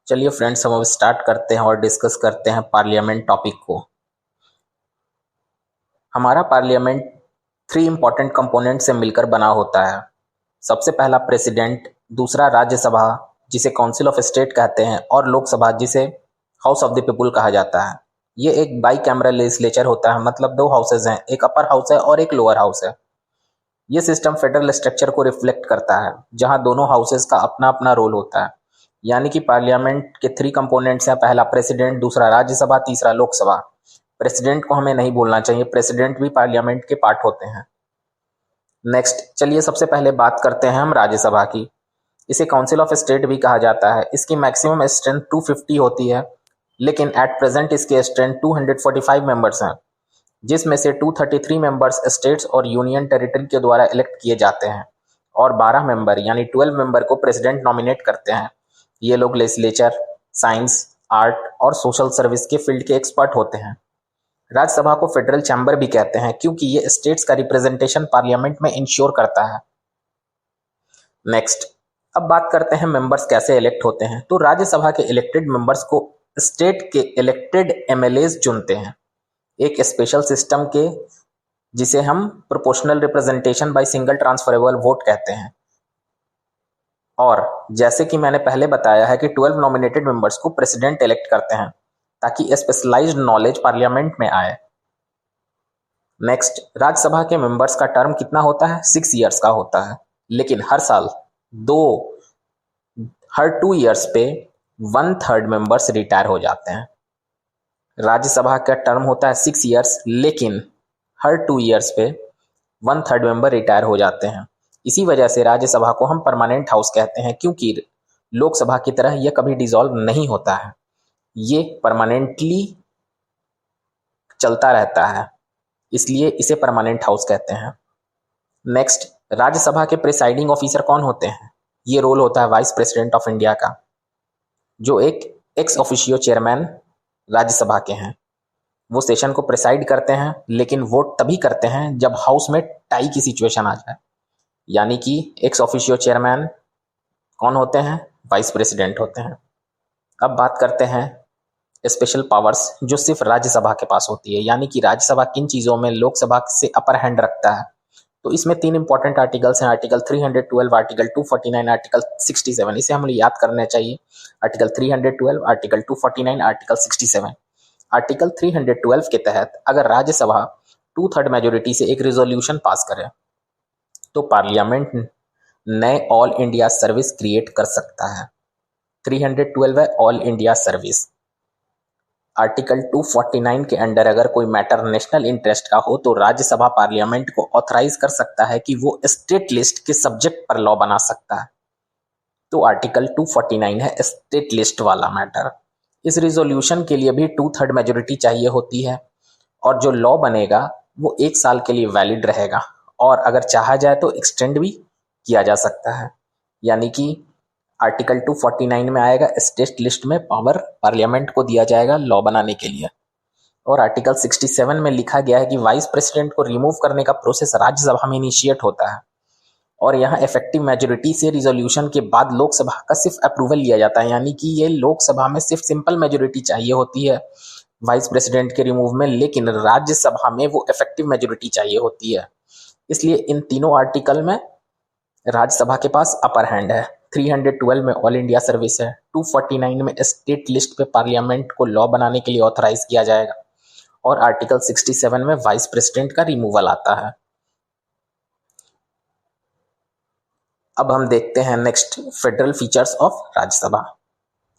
चलिए फ्रेंड्स, हम अब स्टार्ट करते हैं और डिस्कस करते हैं पार्लियामेंट टॉपिक को। हमारा पार्लियामेंट 3 इंपॉर्टेंट कंपोनेंट से मिलकर बना होता है। सबसे पहला प्रेसिडेंट, दूसरा राज्यसभा जिसे काउंसिल ऑफ स्टेट कहते हैं, और लोकसभा जिसे हाउस ऑफ द पीपुल कहा जाता है। ये एक बाई कैमरल लेजिस्लेचर होता है, मतलब 2 हाउसेज हैं, एक अपर हाउस है और एक लोअर हाउस है। ये सिस्टम फेडरल स्ट्रक्चर को रिफ्लेक्ट करता है, जहां दोनों हाउसेज का अपना अपना रोल होता है। यानी कि पार्लियामेंट के 3 कंपोनेंट्स हैं, पहला प्रेसिडेंट, दूसरा राज्यसभा, तीसरा लोकसभा। प्रेसिडेंट को हमें नहीं बोलना चाहिए, प्रेसिडेंट भी पार्लियामेंट के पार्ट होते हैं। नेक्स्ट, चलिए सबसे पहले बात करते हैं हम राज्यसभा की। इसे काउंसिल ऑफ स्टेट भी कहा जाता है। इसकी मैक्सिमम स्ट्रेंथ 250 होती है, लेकिन एट प्रेजेंट इसके स्ट्रेंथ 245 मेंबर्स हैं, जिसमें से 233 मेंबर्स स्टेट्स और यूनियन टेरिटरी के द्वारा इलेक्ट किए जाते हैं, और 12 मेंबर यानी 12 मेंबर को प्रेसिडेंट नॉमिनेट करते हैं। ये लोग लेजिस्लेचर, साइंस, आर्ट और सोशल सर्विस के फील्ड के एक्सपर्ट होते हैं। राज्यसभा को फेडरल चैम्बर भी कहते हैं, क्योंकि ये स्टेट्स का रिप्रेजेंटेशन पार्लियामेंट में इंश्योर करता है। नेक्स्ट, अब बात करते हैं मेंबर्स कैसे इलेक्ट होते हैं। तो राज्यसभा के इलेक्टेड मेंबर्स को स्टेट के इलेक्टेड एमएलएज चुनते हैं, एक स्पेशल सिस्टम के, जिसे हम proportional representation by single transferable vote कहते हैं। और जैसे कि मैंने पहले बताया है कि 12 नॉमिनेटेड मेंबर्स को प्रेसिडेंट इलेक्ट करते हैं, ताकि स्पेशलाइज्ड नॉलेज पार्लियामेंट में आए। नेक्स्ट, राज्यसभा के मेंबर्स का टर्म कितना होता है? 6 ईयर्स का होता है, लेकिन हर साल हर 2 ईयर्स पे 1/3 मेंबर्स रिटायर हो जाते हैं। राज्यसभा का टर्म होता है 6 ईयर्स, लेकिन हर 2 ईयर्स पे 1/3 मेंबर रिटायर हो जाते हैं। इसी वजह से राज्यसभा को हम परमानेंट हाउस कहते हैं, क्योंकि लोकसभा की तरह यह कभी डिसॉल्व नहीं होता है, ये परमानेंटली चलता रहता है, इसलिए इसे परमानेंट हाउस कहते हैं। नेक्स्ट, राज्यसभा के प्रिसाइडिंग ऑफिसर कौन होते हैं? ये रोल होता है वाइस प्रेसिडेंट ऑफ इंडिया का, जो एक एक्स ऑफिशियो चेयरमैन राज्यसभा के हैं। वो सेशन को प्रिसाइड करते हैं, लेकिन वोट तभी करते हैं जब हाउस में टाई की सिचुएशन आ जाए। यानी कि एक्स ऑफिशियो चेयरमैन कौन होते हैं? वाइस प्रेसिडेंट होते हैं। अब बात करते हैं स्पेशल पावर्स जो सिर्फ राज्यसभा के पास होती है, यानी कि राज्यसभा किन चीज़ों में लोकसभा से अपर हैंड रखता है। तो इसमें 3 इंपॉर्टेंट आर्टिकल्स हैं, आर्टिकल 312, आर्टिकल 249, आर्टिकल 67। इसे हमें याद करना चाहिए। Article 312, article 249, article 67। आर्टिकल 312 के तहत अगर राज्यसभा 2/3 मेजोरिटी से एक रिजोल्यूशन पास करे, तो पार्लियामेंट नए ऑल इंडिया सर्विस क्रिएट कर सकता है। 312 है ऑल इंडिया सर्विस। आर्टिकल 249 के अंडर अगर कोई मैटर नेशनल इंटरेस्ट का हो, तो राज्यसभा पार्लियामेंट को ऑथराइज कर सकता है कि वो स्टेट लिस्ट के सब्जेक्ट पर लॉ बना सकता है। तो आर्टिकल 249 है स्टेट लिस्ट वाला मैटर। इस रिजोल्यूशन के लिए भी 2/3 मेजोरिटी चाहिए होती है, और जो लॉ बनेगा वो 1 साल के लिए वैलिड रहेगा, और अगर चाहा जाए तो एक्सटेंड भी किया जा सकता है। यानी कि आर्टिकल 249 में आएगा, स्टेट लिस्ट में पावर पार्लियामेंट को दिया जाएगा लॉ बनाने के लिए। और आर्टिकल 67 में लिखा गया है कि वाइस प्रेसिडेंट को रिमूव करने का प्रोसेस राज्यसभा में इनिशिएट होता है, और यहाँ इफेक्टिव मेजोरिटी से रिजोल्यूशन के बाद लोकसभा का सिर्फ अप्रूवल लिया जाता है। यानी कि ये लोकसभा में सिर्फ सिंपल मेजोरिटी चाहिए होती है वाइस प्रेसिडेंट के रिमूव में, लेकिन राज्यसभा में वो इफेक्टिव मेजोरिटी चाहिए होती है। इसलिए इन तीनों आर्टिकल में राज्यसभा के पास अपर हैंड है। 312 में ऑल इंडिया सर्विस है, 249 में स्टेट लिस्ट पे पार्लियामेंट को लॉ बनाने के लिए ऑथराइज किया जाएगा, और आर्टिकल 67 में वाइस प्रेसिडेंट का रिमूवल आता है। अब हम देखते हैं next, federal features of Rajya Sabha.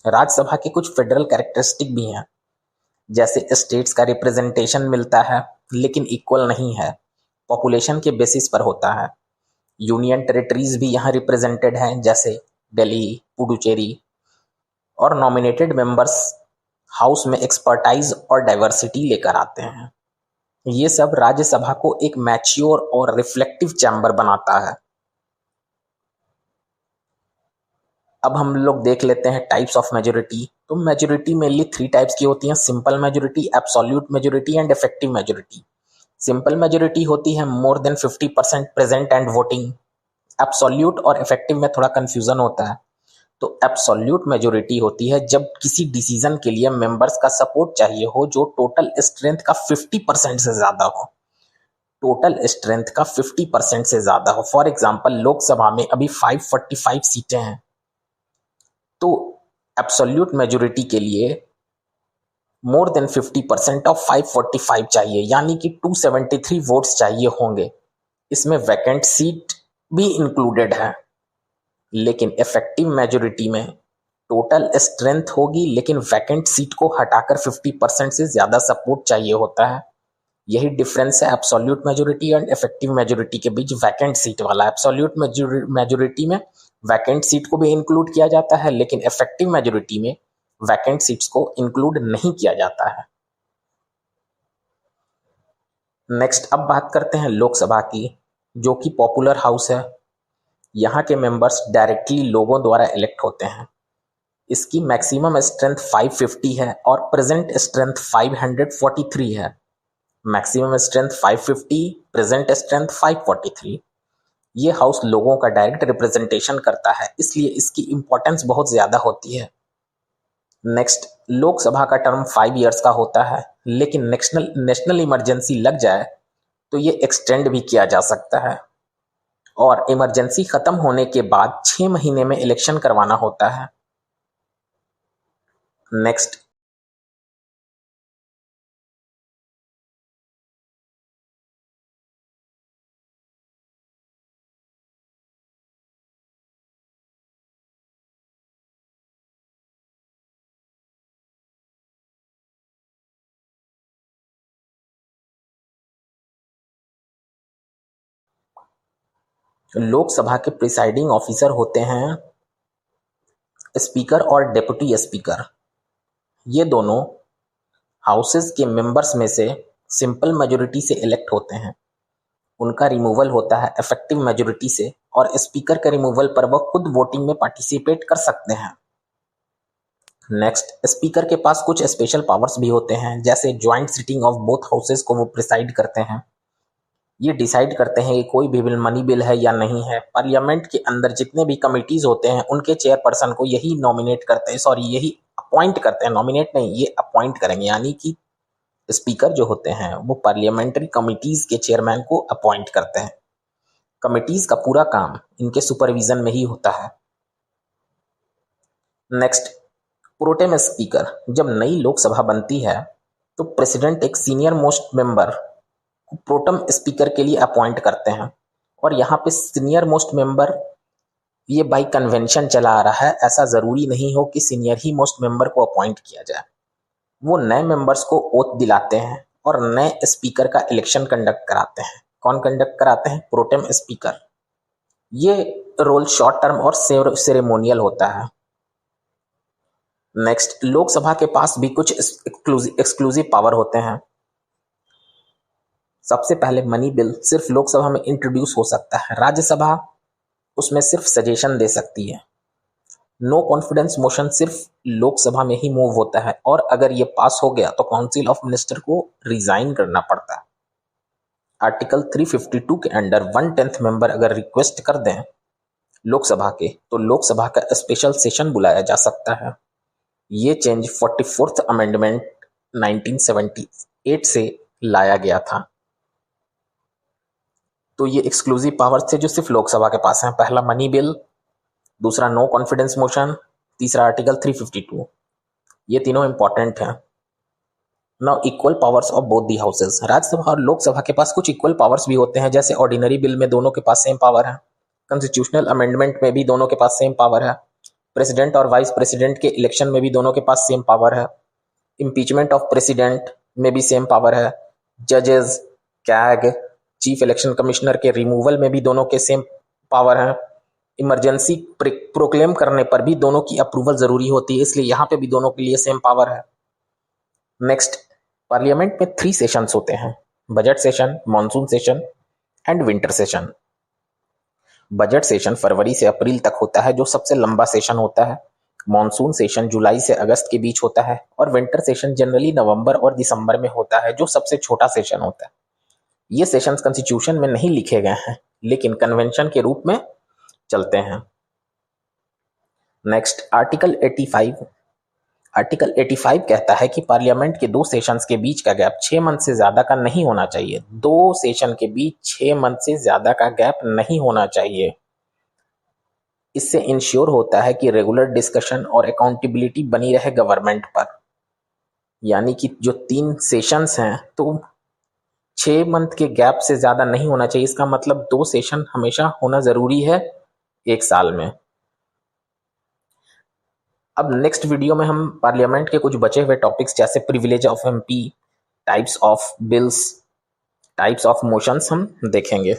Rajya Sabha के कुछ फेडरल कैरेक्टरिस्टिक भी हैं, जैसे स्टेट्स का रिप्रेजेंटेशन मिलता है, लेकिन इक्वल नहीं है, पॉपुलेशन के बेसिस पर होता है। यूनियन टेरिटरीज भी यहाँ रिप्रेजेंटेड हैं, जैसे दिल्ली, पुडुचेरी। और नॉमिनेटेड मेंबर्स हाउस में एक्सपर्टाइज और डाइवर्सिटी लेकर आते हैं। ये सब राज्यसभा को एक मैच्योर और रिफ्लेक्टिव चैम्बर बनाता है। अब हम लोग देख लेते हैं टाइप्स ऑफ मेजोरिटी। तो मेजोरिटी मेनली 3 टाइप्स की होती हैं, simple majority, absolute majority and effective majority. Simple majority होती है more than 50% present and voting. Absolute और इफेक्टिव में थोड़ा कंफ्यूजन होता है। तो एब्सोल्यूट मेजोरिटी होती है जब किसी डिसीजन के लिए मेंबर्स का सपोर्ट चाहिए हो जो टोटल स्ट्रेंथ का 50% से ज्यादा हो। टोटल स्ट्रेंथ का 50% से ज्यादा हो। फॉर एग्जांपल लोकसभा में अभी 545 सीटें हैं, तो एब्सोल्यूट मेजोरिटी के लिए मोर देन 50% ऑफ 545 चाहिए, यानी कि 273 वोट्स चाहिए होंगे। इसमें वैकेंट सीट भी इंक्लूडेड है। लेकिन इफेक्टिव मेजोरिटी में टोटल स्ट्रेंथ होगी लेकिन वैकेंट सीट को हटाकर 50% से ज्यादा सपोर्ट चाहिए होता है। यही डिफरेंस है absolute majority and effective majority के बीच, वैकेंट सीट वाला। एब्सोल्यूट मेजोरिटी में वैकेंट सीट को भी इंक्लूड किया जाता है, लेकिन इफेक्टिव मेजोरिटी में वैकेंट सीट्स को इंक्लूड नहीं किया जाता है। नेक्स्ट अब बात करते हैं लोकसभा की, जो कि पॉपुलर हाउस है। यहाँ के मेंबर्स डायरेक्टली लोगों द्वारा इलेक्ट होते हैं। इसकी मैक्सिमम स्ट्रेंथ 550 है और प्रेजेंट स्ट्रेंथ 543 है। Maximum strength 550, present strength 543। ये हाउस लोगों का डायरेक्ट रिप्रेजेंटेशन करता है, इसलिए इसकी इंपॉर्टेंस बहुत ज्यादा होती है। नेक्स्ट, लोकसभा का टर्म 5 इयर्स का होता है, लेकिन नेशनल इमरजेंसी लग जाए तो ये एक्सटेंड भी किया जा सकता है और इमरजेंसी खत्म होने के बाद 6 महीने में इलेक्शन करवाना होता है। नेक्स्ट, लोकसभा के प्रिसाइडिंग ऑफिसर होते हैं स्पीकर और डेप्यूटी स्पीकर। ये दोनों हाउसेस के मेंबर्स में से सिंपल मेजोरिटी से इलेक्ट होते हैं। उनका रिमूवल होता है इफेक्टिव मेजोरिटी से, और स्पीकर के रिमूवल पर वह खुद वोटिंग में पार्टिसिपेट कर सकते हैं। नेक्स्ट, स्पीकर के पास कुछ स्पेशल पावर्स भी होते हैं, जैसे joint sitting of both houses को वो प्रिसाइड करते हैं। ये डिसाइड करते हैं कि कोई भी बिल मनी बिल है या नहीं है। पार्लियामेंट के अंदर जितने भी कमिटीज होते हैं उनके चेयरपर्सन को यही नॉमिनेट करते हैं, यही अपॉइंट करते हैं, नॉमिनेट नहीं, ये अपॉइंट करेंगे। यानी कि स्पीकर जो होते हैं वो पार्लियामेंट्री कमिटीज के चेयरमैन को अपॉइंट करते हैं। कमिटीज का पूरा काम इनके सुपरविजन में ही होता है। Next, pro tem speaker. जब नई लोकसभा बनती है तो प्रेसिडेंट एक senior most member pro tem speaker के लिए अपॉइंट करते हैं, और यहाँ पे सीनियर मोस्ट मेंबर ये बाई कन्वेंशन चला आ रहा है। ऐसा जरूरी नहीं हो कि सीनियर ही मोस्ट मेंबर को अपॉइंट किया जाए। वो नए मेंबर्स को ओथ दिलाते हैं और नए स्पीकर का इलेक्शन कंडक्ट कराते हैं। कौन कंडक्ट कराते हैं? Pro tem speaker. ये रोल शॉर्ट टर्म और सेरेमोनियल होता है। नेक्स्ट, लोकसभा के पास भी कुछ एक्सक्लूसिव पावर होते हैं। सबसे पहले मनी बिल सिर्फ लोकसभा में इंट्रोड्यूस हो सकता है, राज्यसभा उसमें सिर्फ सजेशन दे सकती है। नो कॉन्फिडेंस मोशन सिर्फ लोकसभा में ही मूव होता है, और अगर ये पास हो गया तो काउंसिल ऑफ मिनिस्टर को रिजाइन करना पड़ता है। आर्टिकल 352 के अंडर 1/10 मेंबर अगर रिक्वेस्ट कर दें लोकसभा के, तो लोकसभा का स्पेशल सेशन बुलाया जा सकता है। ये चेंज 44th अमेंडमेंट 1978 से लाया गया था। तो ये एक्सक्लूसिव पावर्स थे जो सिर्फ लोकसभा के पास हैं। पहला मनी बिल, दूसरा नो कॉन्फिडेंस मोशन, तीसरा आर्टिकल 352। ये तीनों इंपॉर्टेंट हैं। Now equal powers of both the houses. Rajya Sabha और लोकसभा के पास कुछ इक्वल पावर्स भी होते हैं, जैसे ऑर्डिनरी बिल में दोनों के पास सेम पावर है। कॉन्स्टिट्यूशनल अमेंडमेंट में भी दोनों के पास सेम पावर है। प्रेसिडेंट और वाइस प्रेसिडेंट के इलेक्शन में भी दोनों के पास सेम पावर है। इम्पीचमेंट ऑफ प्रेसिडेंट में भी सेम पावर है। जजेस, कैग, चीफ इलेक्शन कमिश्नर के रिमूवल में भी दोनों के सेम पावर है। इमरजेंसी प्रोक्लेम करने पर भी दोनों की अप्रूवल जरूरी होती है, इसलिए यहाँ पे भी दोनों के लिए सेम पावर है। नेक्स्ट, पार्लियामेंट में 3 सेशंस होते हैं: budget session, monsoon session and winter session. Budget session फरवरी से अप्रैल तक होता है, जो सबसे लंबा सेशन होता है। मॉनसून सेशन जुलाई से अगस्त के बीच होता है, और विंटर सेशन जनरली नवंबर और दिसंबर में होता है, जो सबसे छोटा सेशन होता है। ये सेशंस कॉन्स्टिट्यूशन में नहीं लिखे गए हैं, लेकिन कन्वेंशन के रूप में चलते हैं। नेक्स्ट आर्टिकल 85 कहता है कि पार्लियामेंट के 2 सेशंस के बीच का गैप 6 मंथ से ज्यादा का नहीं होना चाहिए। 2 सेशन के बीच 6 मंथ से ज्यादा का गैप नहीं होना चाहिए। इससे इंश्योर होता है कि रेगुलर डिस्कशन और अकाउंटेबिलिटी बनी रहे गवर्नमेंट पर। यानी कि जो 3 सेशंस हैं तो 6 मंथ के गैप से ज्यादा नहीं होना चाहिए। इसका मतलब 2 सेशन हमेशा होना जरूरी है 1 साल में। अब नेक्स्ट वीडियो में हम पार्लियामेंट के कुछ बचे हुए टॉपिक्स जैसे privilege of MP, types of bills, types of motions हम देखेंगे।